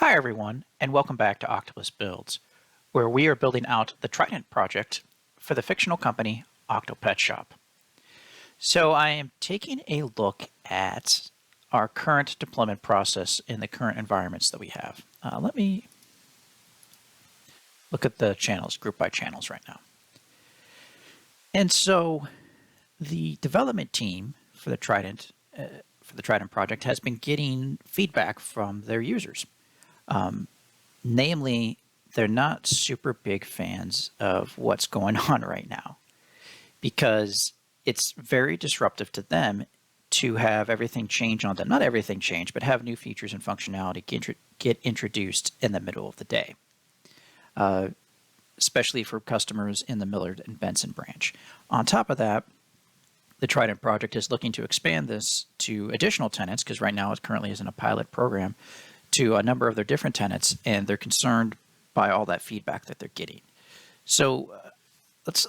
Hi everyone, and welcome back to Octopus Builds, where we are building out the Trident project for the fictional company Octo Pet Shop. So I am taking a look at our current deployment process in the current environments that we have. Let me look at the channels, group by channels right now. And so the development team for the Trident project has been getting feedback from their users. Namely, they're not super big fans of what's going on right now because it's very disruptive to them to have everything change on them. Not everything change, but have new features and functionality get introduced in the middle of the day, especially for customers in the Millard and Benson branch. On top of that, the Trident project is looking to expand this to additional tenants because right now it currently is in a pilot program to a number of their different tenants, and they're concerned by all that feedback that they're getting. So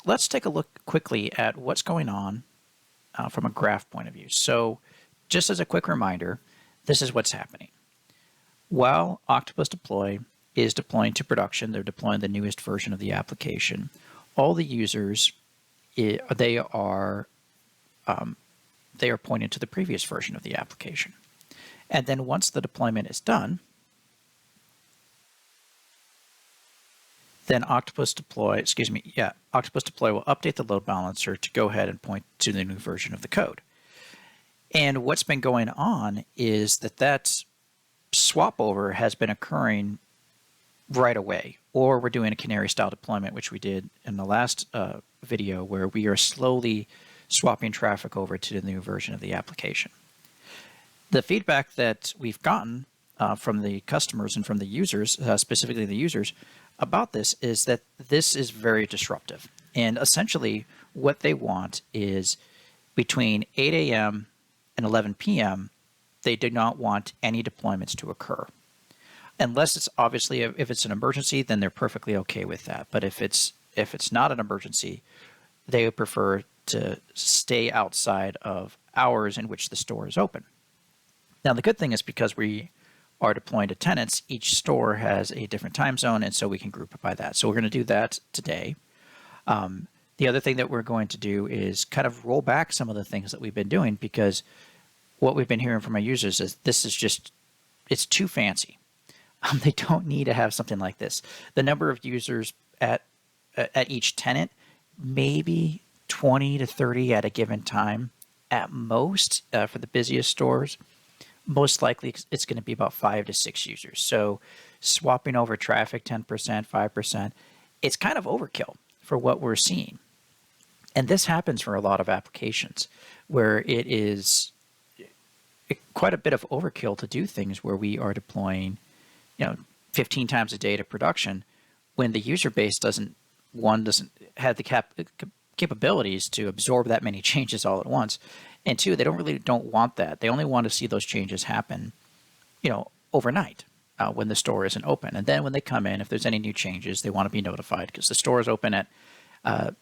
let's take a look quickly at what's going on from a graph point of view. So just as a quick reminder, this is what's happening. While Octopus Deploy is deploying to production, they're deploying the newest version of the application. All the users, they are pointing to the previous version of the application. And then once the deployment is done, then Octopus Deploy will update the load balancer to go ahead and point to the new version of the code. And what's been going on is that swap over has been occurring right away, or we're doing a Canary style deployment, which we did in the last video, where we are slowly swapping traffic over to the new version of the application. The feedback that we've gotten from the customers and from the users, specifically the users, about this is that this is very disruptive. And essentially what they want is between 8 a.m. and 11 p.m., they do not want any deployments to occur. Unless it's obviously, if it's an emergency, then they're perfectly okay with that. But if it's not an emergency, they would prefer to stay outside of hours in which the store is open. Now, the good thing is because we are deploying to tenants, each store has a different time zone, and so we can group it by that. So we're going to do that today. The other thing that we're going to do is kind of roll back some of the things that we've been doing, because what we've been hearing from our users is this is just, it's too fancy. They don't need to have something like this. The number of users at each tenant, maybe 20 to 30 at a given time at most for the busiest stores. Most likely it's going to be about 5 to 6 users. So swapping over traffic 10%, 5%, it's kind of overkill for what we're seeing. And this happens for a lot of applications where it is quite a bit of overkill to do things where we are deploying 15 times a day to production when the user base doesn't have the capabilities to absorb that many changes all at once. And two, they don't want that. They only want to see those changes happen, overnight when the store isn't open. And then when they come in, if there's any new changes, they want to be notified because the store is open at,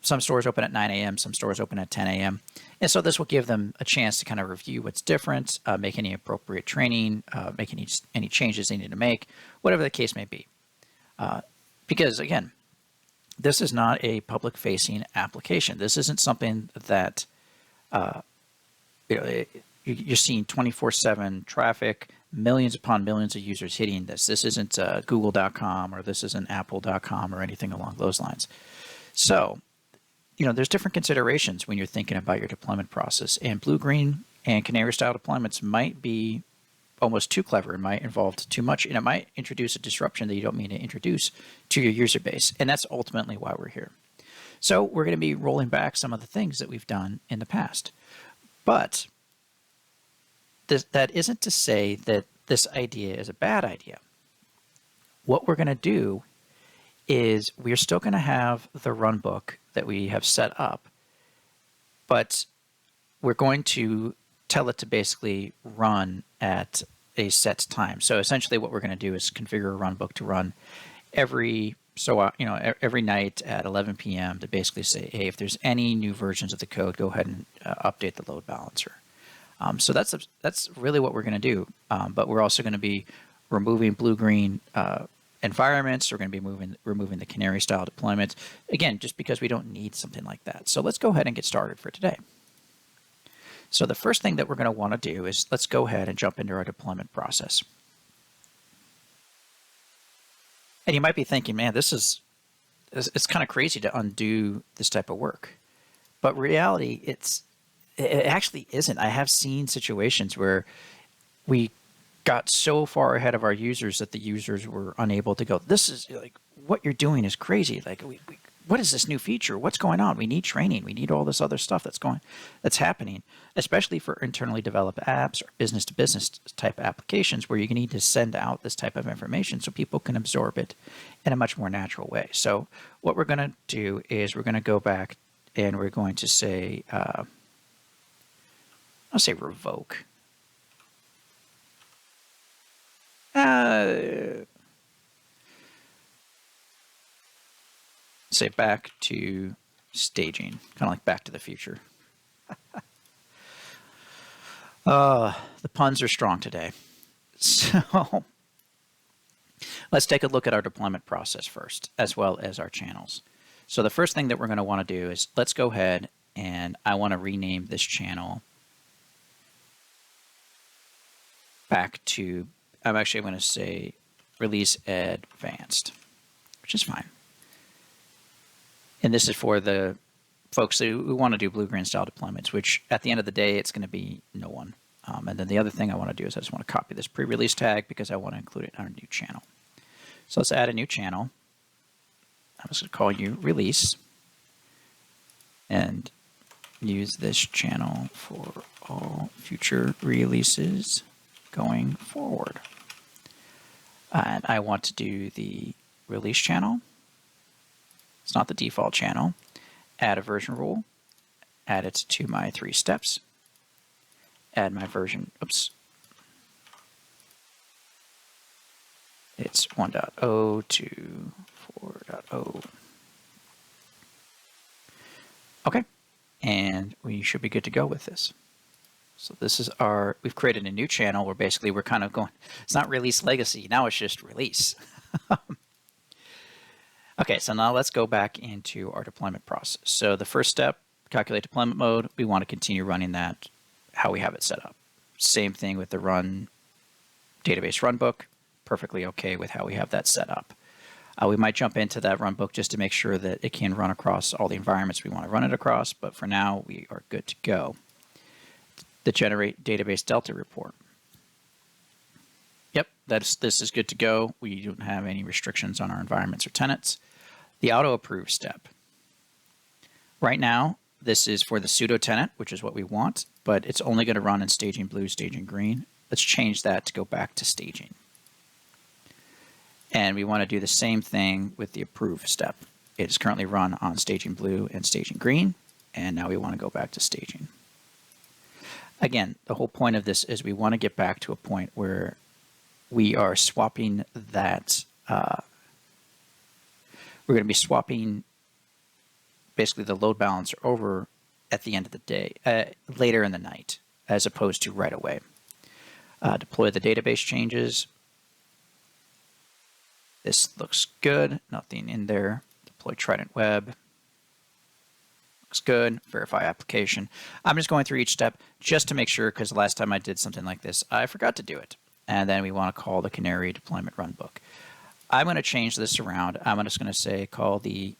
some stores open at 9 a.m., some stores open at 10 a.m. And so this will give them a chance to kind of review what's different, make any appropriate training, make any changes they need to make, whatever the case may be. Because again, this is not a public-facing application. This isn't something that you're seeing 24/7 traffic, millions upon millions of users hitting this. This isn't Google.com or this isn't Apple.com or anything along those lines. So, there's different considerations when you're thinking about your deployment process. And blue-green and Canary-style deployments might be almost too clever. It might involve too much, and it might introduce a disruption that you don't mean to introduce to your user base. And that's ultimately why we're here. So we're going to be rolling back some of the things that we've done in the past. But that isn't to say that this idea is a bad idea. What we're going to do is we're still going to have the runbook that we have set up, but we're going to tell it to basically run at a set time. So essentially what we're going to do is configure a runbook to run every night at 11 p.m. to basically say, hey, if there's any new versions of the code, go ahead and update the load balancer. So that's really what we're going to do. But we're also going to be removing blue-green environments. We're going to be removing the Canary style deployments. Again, just because we don't need something like that. So let's go ahead and get started for today. So the first thing that we're going to want to do is let's go ahead and jump into our deployment process. And you might be thinking, man, it's kind of crazy to undo this type of work. But reality, it actually isn't. I have seen situations where we got so far ahead of our users that the users were unable to go, this is like, what you're doing is crazy. Like, what is this new feature? What's going on? We need training. We need all this other stuff that's happening, especially for internally developed apps or business to business type applications where you need to send out this type of information so people can absorb it in a much more natural way. So what we're going to do is we're going to go back and we're going to say, I'll say revoke. Say back to staging, kind of like Back to the Future. The puns are strong today. So let's take a look at our deployment process first, as well as our channels. So the first thing that we're going to want to do is let's go ahead and I want to rename this channel back to, I'm actually going to say release advanced, which is fine. And this is for the folks who want to do blue-green style deployments, which at the end of the day, it's going to be no one. And then the other thing I want to do is I just want to copy this pre-release tag because I want to include it on a new channel. So let's add a new channel. I'm just going to call you release and use this channel for all future releases going forward. And I want to do the release channel. It's not the default channel. Add a version rule. Add it to my 3 steps. Add my version. Oops. It's 1.0 to 4.0. Okay. And we should be good to go with this. So this is we've created a new channel where basically we're kind of going, it's not release legacy. Now it's just release. Okay, so now let's go back into our deployment process. So the first step, calculate deployment mode. We want to continue running that how we have it set up. Same thing with the run database runbook. Perfectly okay with how we have that set up. We might jump into that runbook just to make sure that it can run across all the environments we want to run it across, but for now we are good to go. The generate database delta report. Yep, this is good to go. We don't have any restrictions on our environments or tenants. The auto approve step. Right now, this is for the pseudo tenant, which is what we want, but it's only going to run in staging blue, staging green. Let's change that to go back to staging. And we want to do the same thing with the approve step. It is currently run on staging blue and staging green, and now we want to go back to staging. Again, the whole point of this is we want to get back to a point where we are swapping that. We're going to be swapping basically the load balancer over at the end of the day, later in the night, as opposed to right away. Deploy the database changes. This looks good. Nothing in there. Deploy Trident Web. Looks good. Verify application. I'm just going through each step just to make sure, because the last time I did something like this, I forgot to do it. And then we want to call the Canary deployment runbook. I'm going to change this around. I'm just going to say call the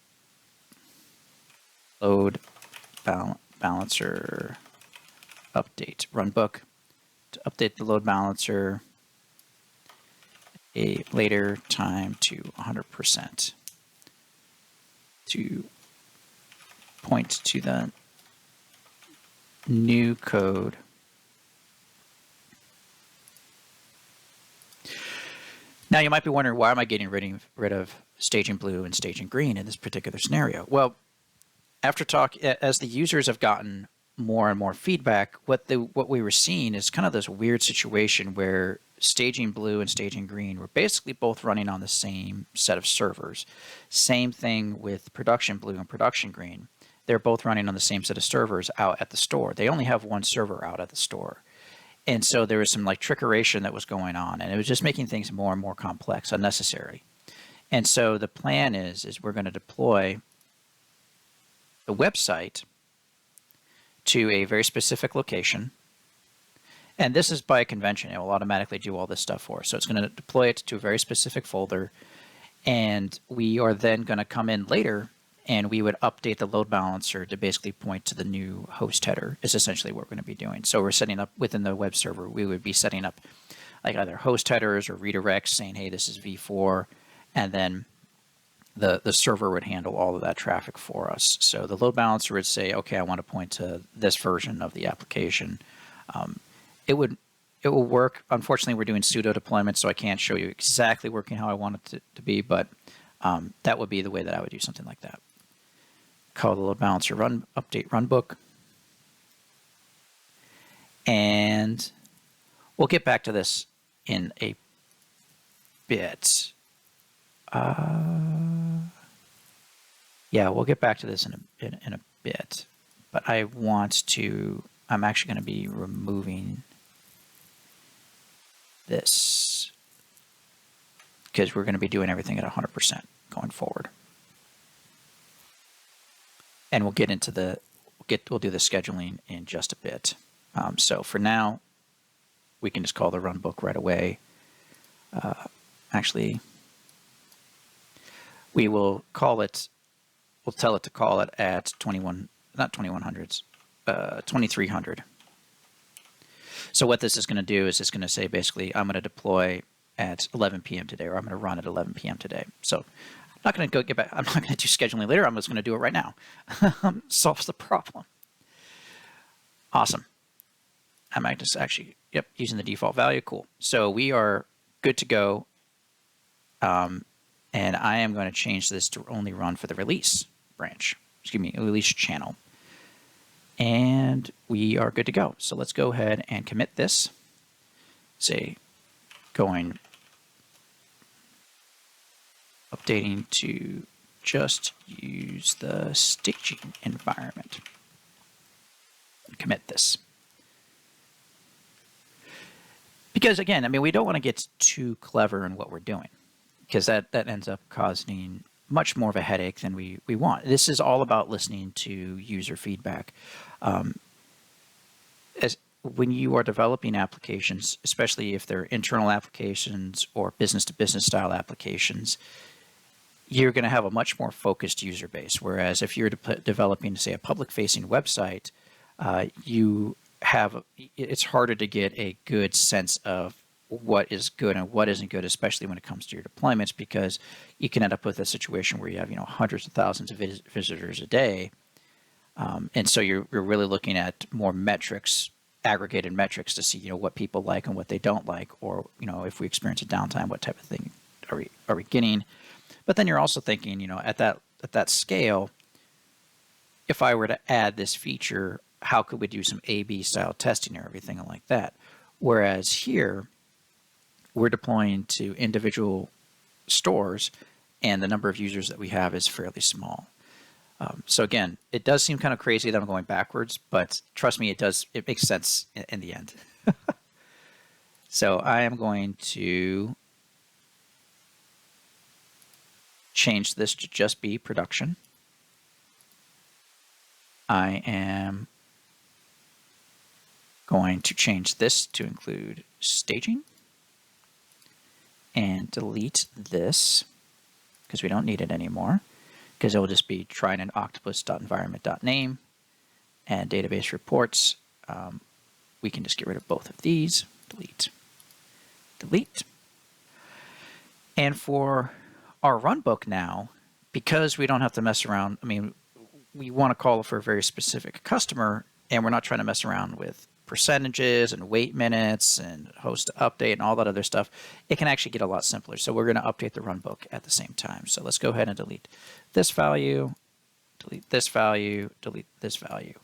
load balancer update runbook to update the load balancer a later time to 100% to point to the new code. Now you might be wondering, why am I getting rid of staging blue and staging green in this particular scenario? Well, as the users have gotten more and more feedback, what we were seeing is kind of this weird situation where staging blue and staging green were basically both running on the same set of servers. Same thing with production blue and production green. They're both running on the same set of servers out at the store. They only have one server out at the store. And so there was some like trickeration that was going on, and it was just making things more and more complex, unnecessary. And so the plan is we're going to deploy the website to a very specific location. And this is by convention. It will automatically do all this stuff for us. So it's going to deploy it to a very specific folder. And we are then going to come in later and we would update the load balancer to basically point to the new host header is essentially what we're going to be doing. So we're setting up within the web server, we would be setting up like either host headers or redirects saying, hey, this is v4. And then the server would handle all of that traffic for us. So the load balancer would say, okay, I want to point to this version of the application. It will work. Unfortunately, we're doing pseudo deployment, so I can't show you exactly working how I want it to be, but that would be the way that I would do something like that. Call the load balancer run update runbook. And we'll get back to this in a bit. Yeah, we'll get back to this in a bit. But I'm actually going to be removing this because we're going to be doing everything at 100% going forward. And we'll get into we'll do the scheduling in just a bit. So for now, we can just call the run book right away. Actually, we will call it, we'll tell it to call it at 2300. So what this is going to do is it's going to say basically, I'm going to deploy at 11 p.m. today, or I'm going to run at 11 p.m. today. So I'm not going to get back. I'm not going to do scheduling later. I'm just going to do it right now. Solves the problem. Awesome. I might just actually, yep, using the default value. Cool. So we are good to go. And I am going to change this to only run for the release branch. Excuse me, release channel. And we are good to go. So let's go ahead and commit this. Say going updating to just use the staging environment. And commit this. Because again, I mean, we don't want to get too clever in what we're doing, because that ends up causing much more of a headache than we want. This is all about listening to user feedback. When you are developing applications, especially if they're internal applications or business-to-business style applications, you're going to have a much more focused user base. Whereas if you're developing, say, a public-facing website, it's harder to get a good sense of what is good and what isn't good, especially when it comes to your deployments, because you can end up with a situation where you have hundreds of thousands of visitors a day, and so you're really looking at more metrics, aggregated metrics, to see what people like and what they don't like, or if we experience a downtime, what type of thing are we getting. But then you're also thinking, at that scale, if I were to add this feature, how could we do some A/B style testing or everything like that? Whereas here, we're deploying to individual stores, and the number of users that we have is fairly small. So again, it does seem kind of crazy that I'm going backwards, but trust me, it makes sense in the end. So I am going to change this to just be production. I am going to change this to include staging and delete this because we don't need it anymore, because it will just be Trident octopus.environment.name and database reports. We can just get rid of both of these. Delete. Delete. And for our runbook now, because we don't have to mess around, I mean, we want to call for a very specific customer, and we're not trying to mess around with percentages and wait minutes and host update and all that other stuff. It can actually get a lot simpler. So we're going to update the runbook at the same time. So let's go ahead and delete this value, delete this value, delete this value.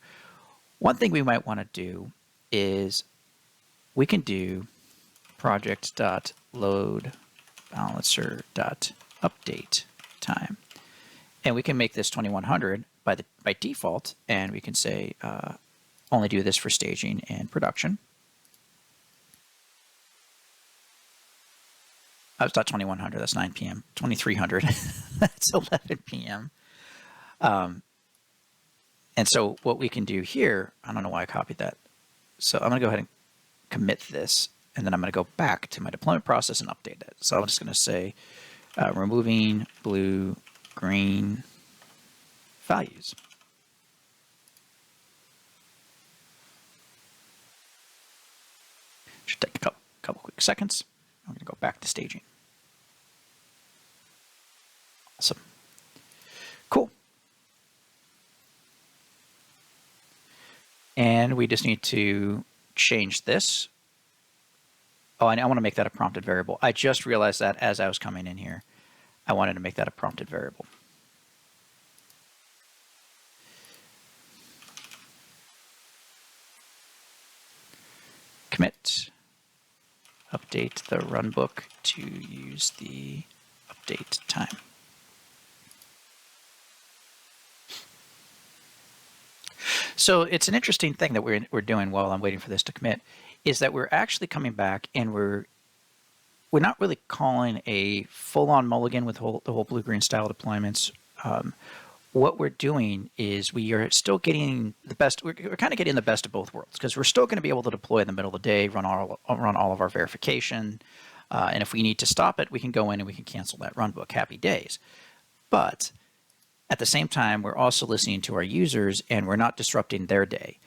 One thing we might want to do is we can do project.loadbalancer.update time. And we can make this 2100 by default, and we can say only do this for staging and production. it's not 2100, that's 9 p.m. 2300, that's 11 p.m. And so what we can do here, I don't know why I copied that. So I'm going to go ahead and commit this, and then I'm going to go back to my deployment process and update it. So I'm just going to say removing blue, green values. Should take a couple quick seconds. I'm going to go back to staging. Awesome. Cool. And we just need to change this. Oh, I want to make that a prompted variable. I just realized that as I was coming in here. I wanted to make that a prompted variable. Commit. Update the runbook to use the update time. So it's an interesting thing that we're doing while I'm waiting for this to commit, is that we're actually coming back and we're not really calling a full-on mulligan with the whole blue-green style deployments. What we're doing is we are still getting the best. We're kind of getting the best of both worlds, because we're still going to be able to deploy in the middle of the day, run all of our verification, and if we need to stop it, we can go in and we can cancel that runbook. Happy days. But at the same time, we're also listening to our users, and we're not disrupting their day,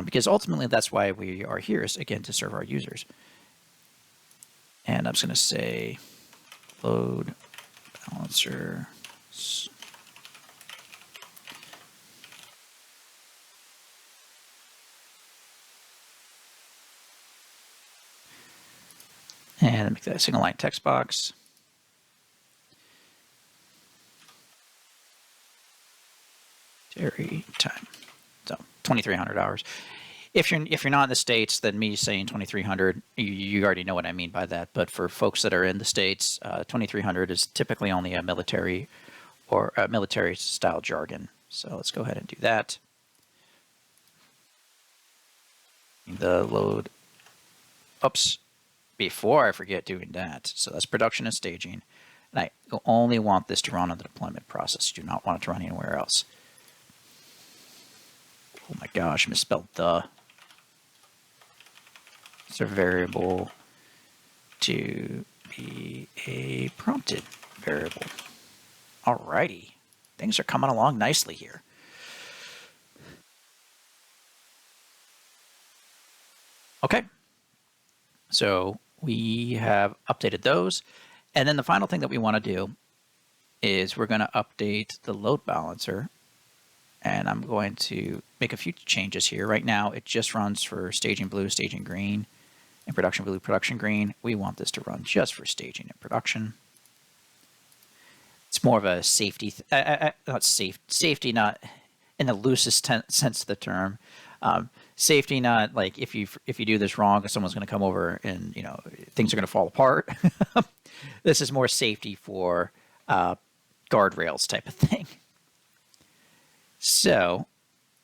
because ultimately that's why we are here, is again to serve our users. And I'm just going to say load balancer. And make that a single line text box. Dairy time. So 2,300 hours. If you're not in the States, then me saying 2,300, you already know what I mean by that. But for folks that are in the States, 2,300 is typically only a military or a military style jargon. So let's go ahead and do that. The load. Oops. Before I forget doing that. So that's production and staging. And I only want this to run on the deployment process. You do not want it to run anywhere else. Oh my gosh, misspelled the. It's a variable to be a prompted variable. Alrighty. Things are coming along nicely here. Okay. So we have updated those. And then the final thing that we want to do is we're going to update the load balancer. And I'm going to make a few changes here. Right now, it just runs for staging blue, staging green, and production blue, production green. We want this to run just for staging and production. It's more of a safety, safety, not in the loosest sense of the term. Safety, not like if you do this wrong, someone's going to come over and things are going to fall apart. This is more safety for guardrails type of thing. So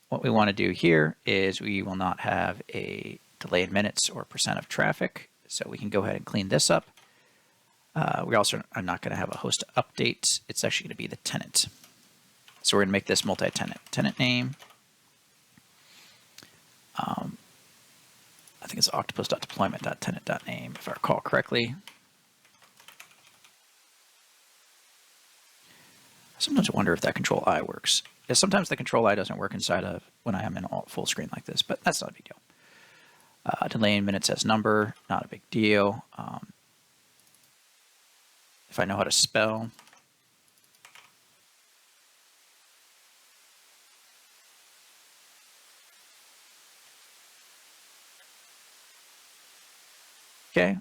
what we want to do here is we will not have a delay in minutes or percent of traffic. So we can go ahead and clean this up. We also are not going to have a host update. It's actually going to be the tenant. So we're going to make this multi-tenant. Tenant name. I think it's octopus.deployment.tenant.name, if I recall correctly. Sometimes I wonder if that control I works. Yeah, sometimes the control I doesn't work inside of when I am in full screen like this, but that's not a big deal. Delay in minutes as number, not a big deal. If I know how to spell. Okay.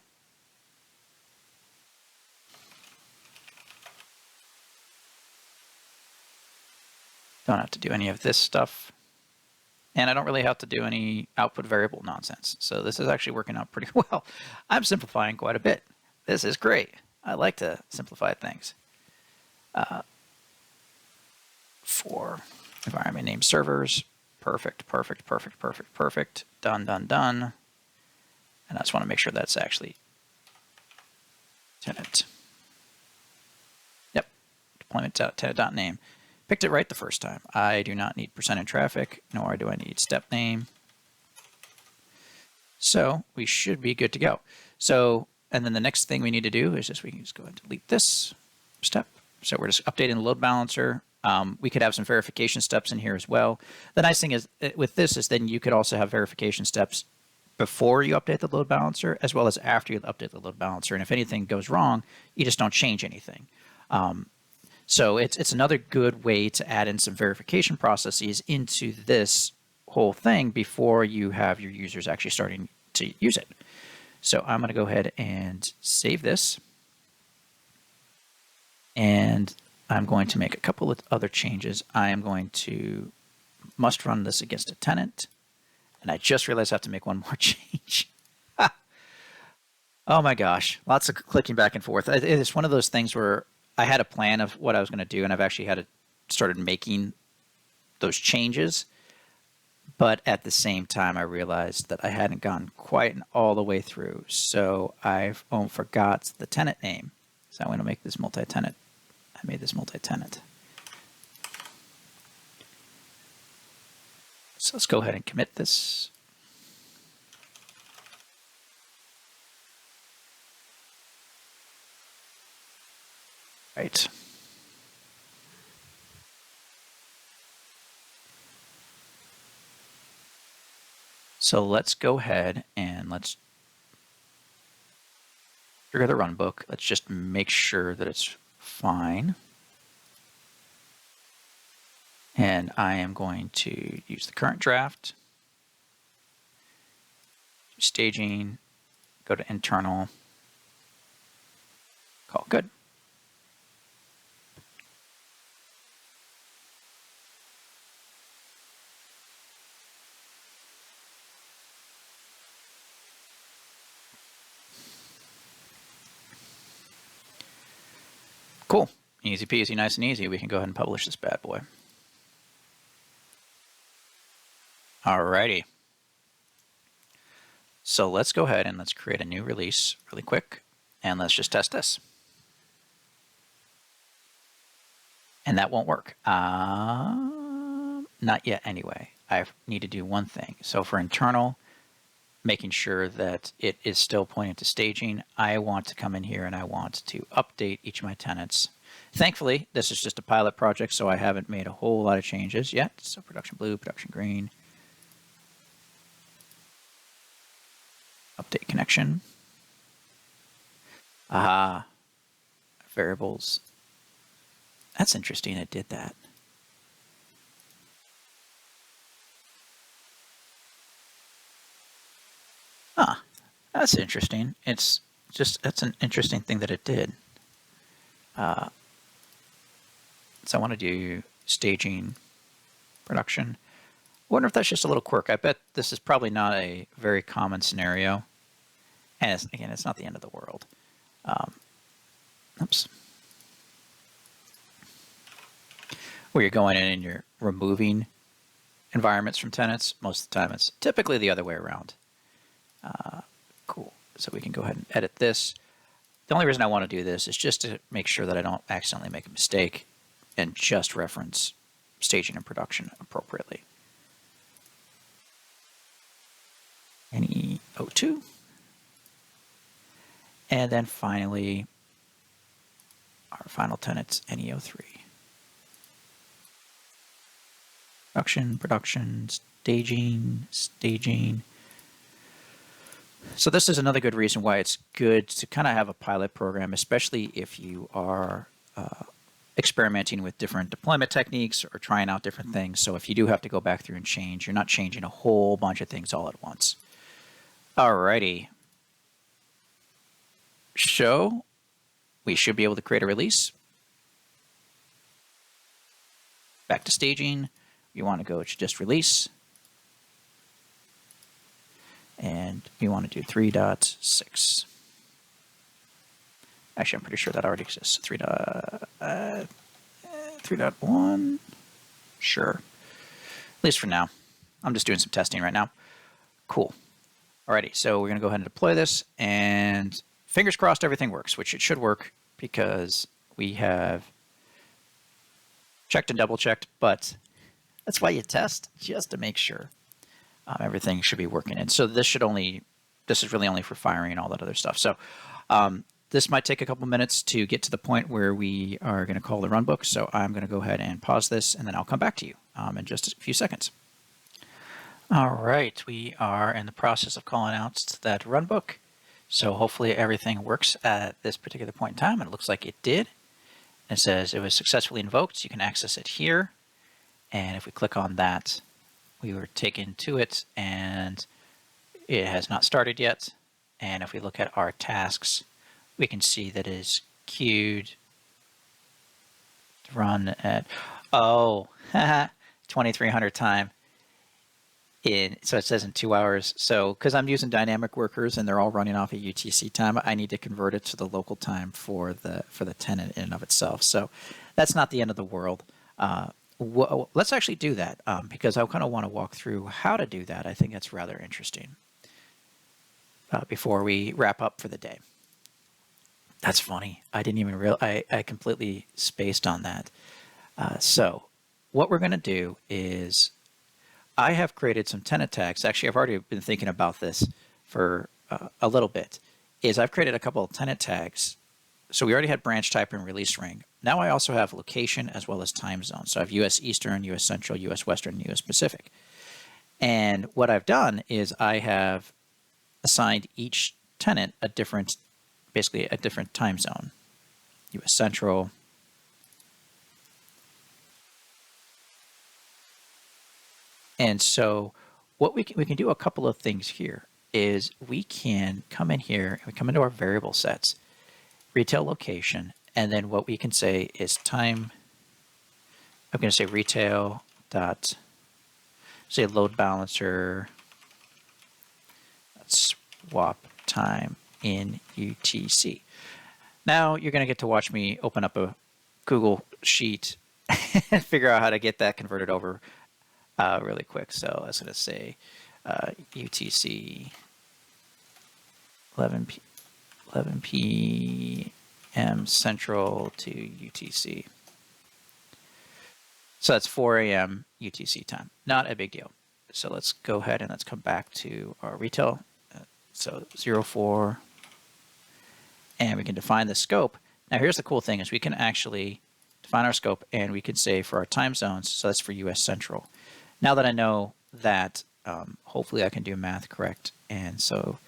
Don't have to do any of this stuff. And I don't really have to do any output variable nonsense. So this is actually working out pretty well. I'm simplifying quite a bit. This is great. I like to simplify things. For environment name servers, perfect, perfect, perfect, perfect, perfect. Done, done, done. And I just want to make sure that's actually tenant. deployment.tenant.name. Picked it right the first time. I do not need percent in traffic, nor do I need step name. So we should be good to go. So, and then the next thing we need to do is just, we can just go ahead and delete this step. So we're just updating the load balancer. We could have some verification steps in here as well. The nice thing is with this is then you could also have verification steps before you update the load balancer as well as after you update the load balancer. And if anything goes wrong, you just don't change anything. So it's another good way to add in some verification processes into this whole thing before you have your users actually starting to use it. So I'm going to go ahead and save this. And I'm going to make a couple of other changes. I am going to must run this against a tenant. And I just realized I have to make one more change. Oh my gosh, lots of clicking back and forth. It's one of those things where I had a plan of what I was going to do, and I've actually started making those changes. But at the same time, I realized that I hadn't gone quite all the way through. So I forgot the tenant name. So I'm going to make this multi-tenant. I made this multi-tenant. So let's go ahead and commit this. Right. So let's go ahead and let's trigger the run book. Let's just make sure that it's fine. And I am going to use the current draft, staging, go to internal, call good. Cool. Easy peasy, nice and easy. We can go ahead and publish this bad boy. Alrighty. So let's go ahead and let's create a new release really quick. And let's just test this. And that won't work. Not yet anyway. I need to do one thing. So for internal, making sure that it is still pointing to staging, I want to come in here and I want to update each of my tenants. Thankfully, this is just a pilot project, so I haven't made a whole lot of changes yet. So production blue, production green. Update connection. Aha. Variables. That's interesting, it did that. Ah, that's interesting. It's just, that's an interesting thing that it did. So I want to do staging, production. I wonder if that's just a little quirk. I bet this is probably not a very common scenario. And again, it's not the end of the world. Oops. Where you're going in and you're removing environments from tenants. Most of the time it's typically the other way around. Cool. So we can go ahead and edit this. The only reason I want to do this is just to make sure that I don't accidentally make a mistake and just reference staging and production appropriately. Any O2. And then finally, our final tenants, NEO3. Production, staging. So this is another good reason why it's good to kind of have a pilot program, especially if you are experimenting with different deployment techniques or trying out different things. So if you do have to go back through and change, you're not changing a whole bunch of things all at once. Alrighty. So we should be able to create a release. Back to staging. You want to go to just release. And we want to do 3.6. Actually, I'm pretty sure that already exists. 3.1. Sure. At least for now. I'm just doing some testing right now. Cool. Alrighty, so we're going to go ahead and deploy this. And fingers crossed everything works, which it should work because we have checked and double checked, but that's why you test, just to make sure everything should be working. And so this is really only for firing and all that other stuff. So this might take a couple minutes to get to the point where we are going to call the runbook. So I'm going to go ahead and pause this, and then I'll come back to you in just a few seconds. All right, we are in the process of calling out that runbook. So hopefully everything works at this particular point in time, and it looks like it did. It says it was successfully invoked, so you can access it here. And if we click on that, we were taken to it, and it has not started yet. And if we look at our tasks, we can see that it is queued to run at, 2300 time. So it says in 2 hours. So because I'm using dynamic workers and they're all running off of UTC time, I need to convert it to the local time for the tenant in and of itself. So that's not the end of the world. Let's actually do that because I kind of want to walk through how to do that. I think that's rather interesting before we wrap up for the day. That's funny. I didn't even realize. I completely spaced on that. So what we're going to do is I have created some tenant tags. Actually, I've already been thinking about this for a little bit. I've created a couple of tenant tags. So we already had branch type and release ring. Now I also have location as well as time zone. So I have US Eastern, US Central, US Western, US Pacific. And what I've done is I have assigned each tenant basically a different time zone. US Central, and so what we can do a couple of things here is we can come in here, we come into our variable sets, retail location, and then what we can say is time. I'm going to say retail dot, say load balancer, swap time in UTC. Now you're going to get to watch me open up a Google Sheet and figure out how to get that converted over really quick. So I was going to say UTC 11 p.m. Central to UTC. So that's 4 a.m. UTC time. Not a big deal. So let's go ahead and let's come back to our retail. So 04, and we can define the scope. Now here's the cool thing is we can actually define our scope, and we can say for our time zones, so that's for US Central. Now that I know that, hopefully I can do math correct, and so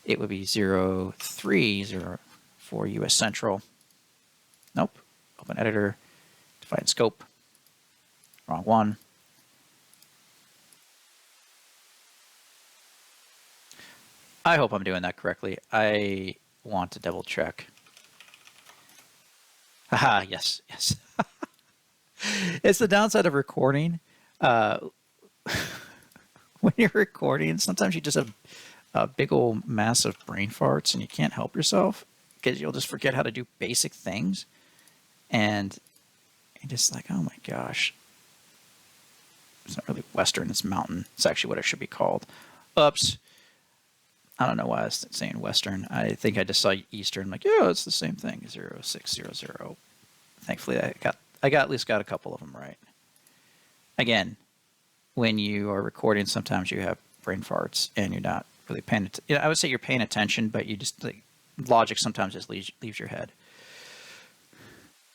it would be 0304 US Central. Nope. Open editor, define scope. Wrong one. I hope I'm doing that correctly. I want to double check. Haha, yes. It's the downside of recording. When you're recording, sometimes you just have a big old massive brain farts and you can't help yourself because you'll just forget how to do basic things. And you're just like, oh my gosh. It's not really Western, it's Mountain. It's actually what it should be called. Oops. I don't know why I was saying Western. I think I just saw Eastern. I'm like, yeah, it's the same thing. 0600. Thankfully, I at least got a couple of them right. Again, when you are recording, sometimes you have brain farts and you're not really paying attention. I would say you're paying attention, but you just logic sometimes just leaves your head.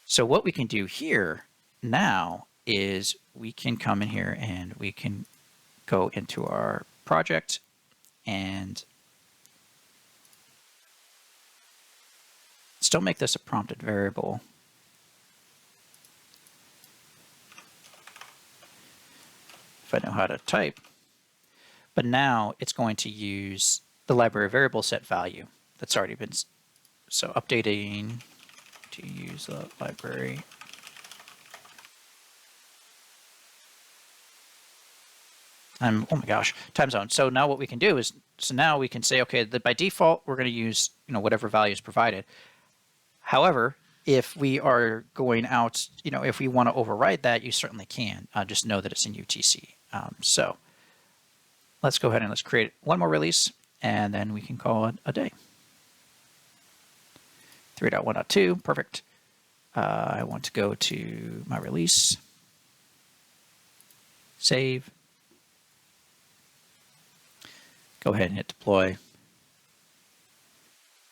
So what we can do here now is we can come in here and we can go into our project and still make this a prompted variable. If I know how to type. But now it's going to use the library variable set value that's already been, so updating to use the library. Oh my gosh, time zone. So now what we can do is, so now we can say, okay, that by default, we're going to use, whatever value is provided. However, if we are going out, if we want to override that, you certainly can. Just know that it's in UTC. So let's go ahead and let's create one more release, and then we can call it a day. 3.1.2, perfect. I want to go to my release, save, go ahead and hit deploy,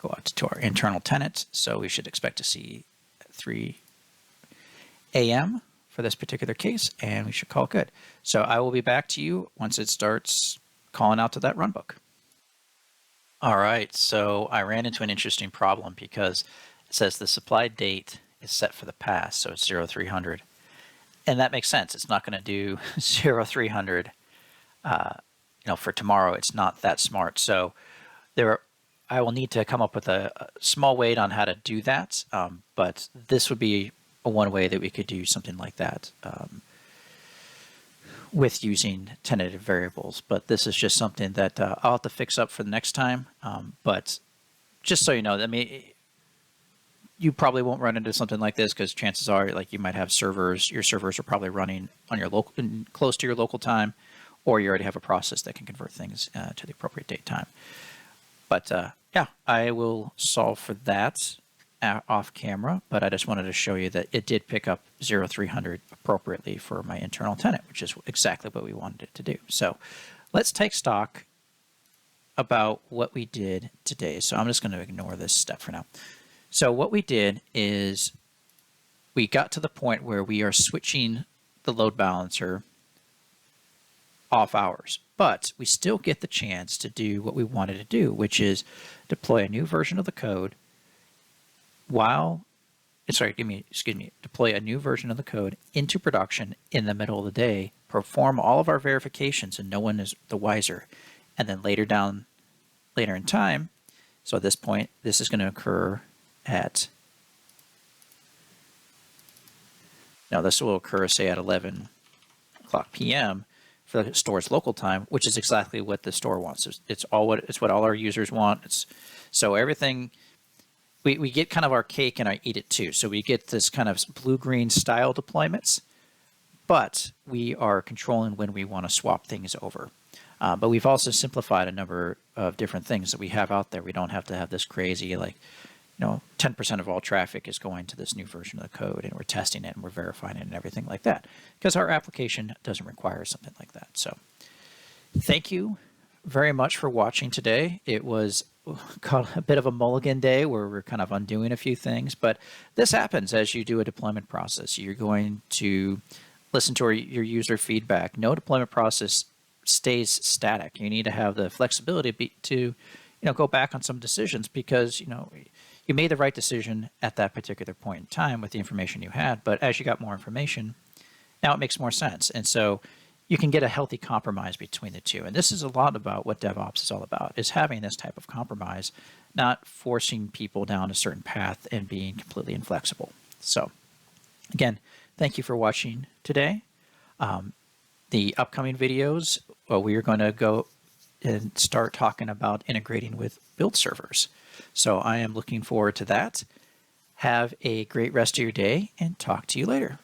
go out to our internal tenant. So we should expect to see 3 a.m. for this particular case, and we should call it good. So I will be back to you once it starts calling out to that runbook. All right, so I ran into an interesting problem because it says the supply date is set for the past, so it's 0300. And that makes sense. It's not going to do 0300 for tomorrow. It's not that smart. So I will need to come up with a small way on how to do that. But this would be one way that we could do something like that with using tentative variables. But this is just something that I'll have to fix up for the next time. But just so you know, I mean, you probably won't run into something like this because chances are, like, you might have servers. Your servers are probably running on your local, close to your local time, or you already have a process that can convert things to the appropriate date time. But yeah, I will solve for that off camera, but I just wanted to show you that it did pick up 0300 appropriately for my internal tenant, which is exactly what we wanted it to do. So let's take stock about what we did today. So I'm just going to ignore this step for now. So what we did is we got to the point where we are switching the load balancer off hours, but we still get the chance to do what we wanted to do, which is deploy a new version of the code deploy a new version of the code into production in the middle of the day, perform all of our verifications, and no one is the wiser. And then later in time, so at this point, this is going to occur at, this will occur, say, at 11 o'clock p.m. for the store's local time, which is exactly what the store wants. It's what all our users want. So everything, we get kind of our cake and I eat it too. So we get this kind of blue-green style deployments, but we are controlling when we want to swap things over. But we've also simplified a number of different things that we have out there. We don't have to have this crazy, 10% of all traffic is going to this new version of the code, and we're testing it and we're verifying it and everything like that, because our application doesn't require something like that. So thank you very much for watching today. It was called a bit of a mulligan day where we're kind of undoing a few things, but this happens as you do a deployment process. You're going to listen to your user feedback. No deployment process stays static. You need to have the flexibility to go back on some decisions, because you made the right decision at that particular point in time with the information you had, but as you got more information, now it makes more sense. And so you can get a healthy compromise between the two. And this is a lot about what DevOps is all about, is having this type of compromise, not forcing people down a certain path and being completely inflexible. So again, thank you for watching today. The upcoming videos, we are going to go and start talking about integrating with build servers. So I am looking forward to that. Have a great rest of your day, and talk to you later.